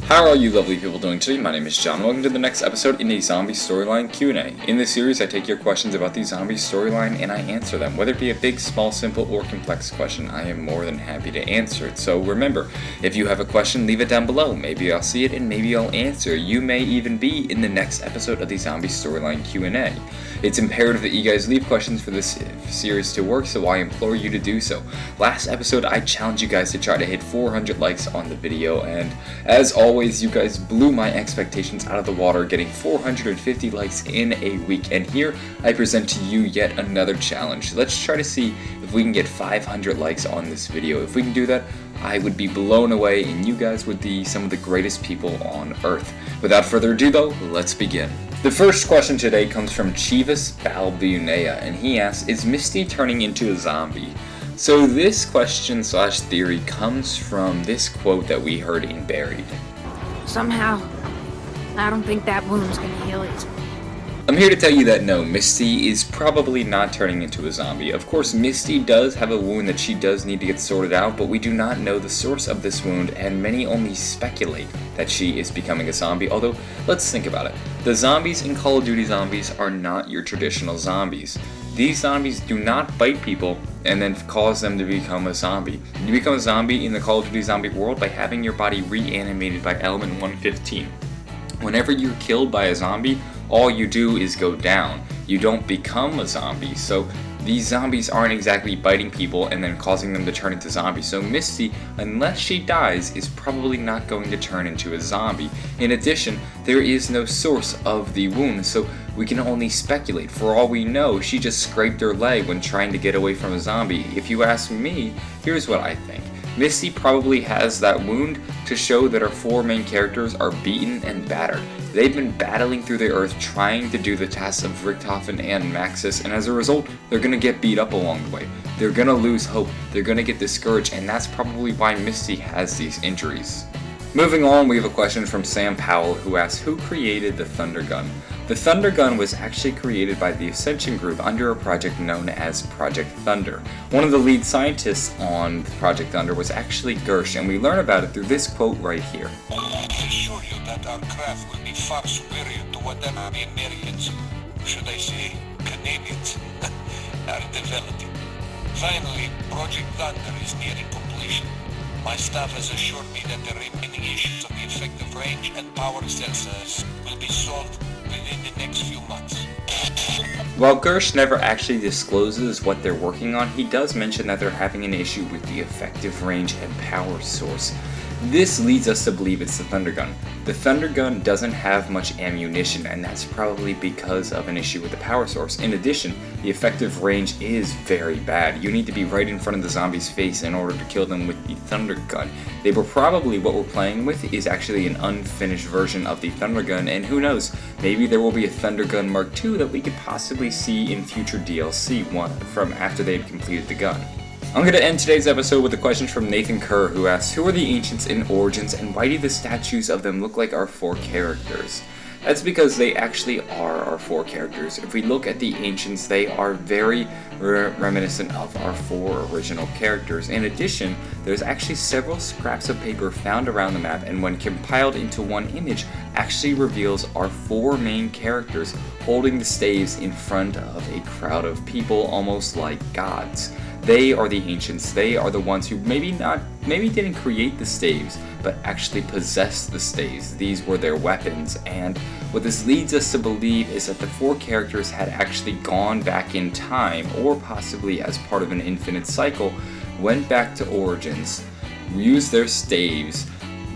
How are you lovely people doing today? My name is John. Welcome to the next episode in a zombie storyline Q&A. In this series, I take your questions about the zombie storyline and I answer them. Whether it be a big, small, simple, or complex question, I am more than happy to answer it. So remember, if you have a question, leave it down below. Maybe I'll see it and maybe I'll answer. You may even be in the next episode of the zombie storyline Q&A. It's imperative that you guys leave questions for this series to work, so I implore you to do so. Last episode, I challenged you guys to try to hit 400 likes on the video, and as always, you guys blew my expectations out of the water, getting 450 likes in a week. And here, I present to you yet another challenge. Let's try to see if we can get 500 likes on this video. If we can do that, I would be blown away, and you guys would be some of the greatest people on Earth. Without further ado, though, let's begin. The first question today comes from Chivas Balbunea, and he asks, is Misty turning into a zombie? So this question / theory comes from this quote that we heard in Buried. Somehow, I don't think that wound's gonna heal it. I'm here to tell you that no, Misty is probably not turning into a zombie. Of course, Misty does have a wound that she does need to get sorted out, but we do not know the source of this wound, and many only speculate that she is becoming a zombie, although, let's think about it. The zombies in Call of Duty zombies are not your traditional zombies. These zombies do not bite people and then cause them to become a zombie. You become a zombie in the Call of Duty zombie world by having your body reanimated by element 115. Whenever you're killed by a zombie, all you do is go down. You don't become a zombie, so these zombies aren't exactly biting people and then causing them to turn into zombies. So Misty, unless she dies, is probably not going to turn into a zombie. In addition, there is no source of the wound, so we can only speculate. For all we know, she just scraped her leg when trying to get away from a zombie. If you ask me, here's what I think. Misty probably has that wound to show that our four main characters are beaten and battered. They've been battling through the earth trying to do the tasks of Richthofen and Maxis, and as a result, they're gonna get beat up along the way. They're gonna lose hope, they're gonna get discouraged, and that's probably why Misty has these injuries. Moving on, we have a question from Sam Powell who asks, who created the Thunder Gun? The Thunder Gun was actually created by the Ascension Group under a project known as Project Thunder. One of the lead scientists on Project Thunder was actually Gersh, and we learn about it through this quote right here. I assure you that our craft will be far superior to what the Americans, should I say, Canadians, are developing. Finally, Project Thunder is nearing completion. My staff has assured me that the remaining issues of the effective range and power sensors will be solved within the next few months. While Gersh never actually discloses what they're working on, he does mention that they're having an issue with the effective range and power source. This leads us to believe it's the Thunder Gun. The Thunder Gun doesn't have much ammunition, and that's probably because of an issue with the power source. In addition, the effective range is very bad. You need to be right in front of the zombie's face in order to kill them with the Thunder Gun. They were probably, what we're playing with is actually an unfinished version of the Thunder Gun, and who knows, maybe there will be a Thunder Gun Mark II that we could possibly see in future DLC from after they've completed the gun. I'm going to end today's episode with a question from Nathan Kerr who asks, who are the ancients in Origins and why do the statues of them look like our four characters? That's because they actually are our four characters. If we look at the ancients, they are very reminiscent of our four original characters. In addition, there's actually several scraps of paper found around the map, and when compiled into one image, actually reveals our four main characters holding the staves in front of a crowd of people almost like gods. They are the ancients. They are the ones who maybe didn't create the staves, but actually possessed the staves. These were their weapons, and what this leads us to believe is that the four characters had actually gone back in time, or possibly as part of an infinite cycle, went back to Origins, used their staves,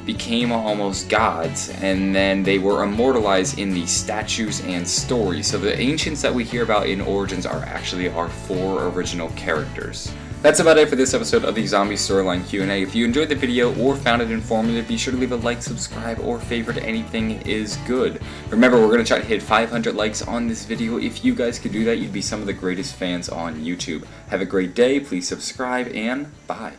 became almost gods, and then they were immortalized in the statues and stories. So the ancients that we hear about in Origins are actually our four original characters. That's about it for this episode of the Zombie Storyline Q&A. If you enjoyed the video or found it informative, be sure to leave a like, subscribe, or favorite. Anything is good. Remember, we're going to try to hit 500 likes on this video. If you guys could do that, you'd be some of the greatest fans on YouTube. Have a great day, please subscribe, and bye.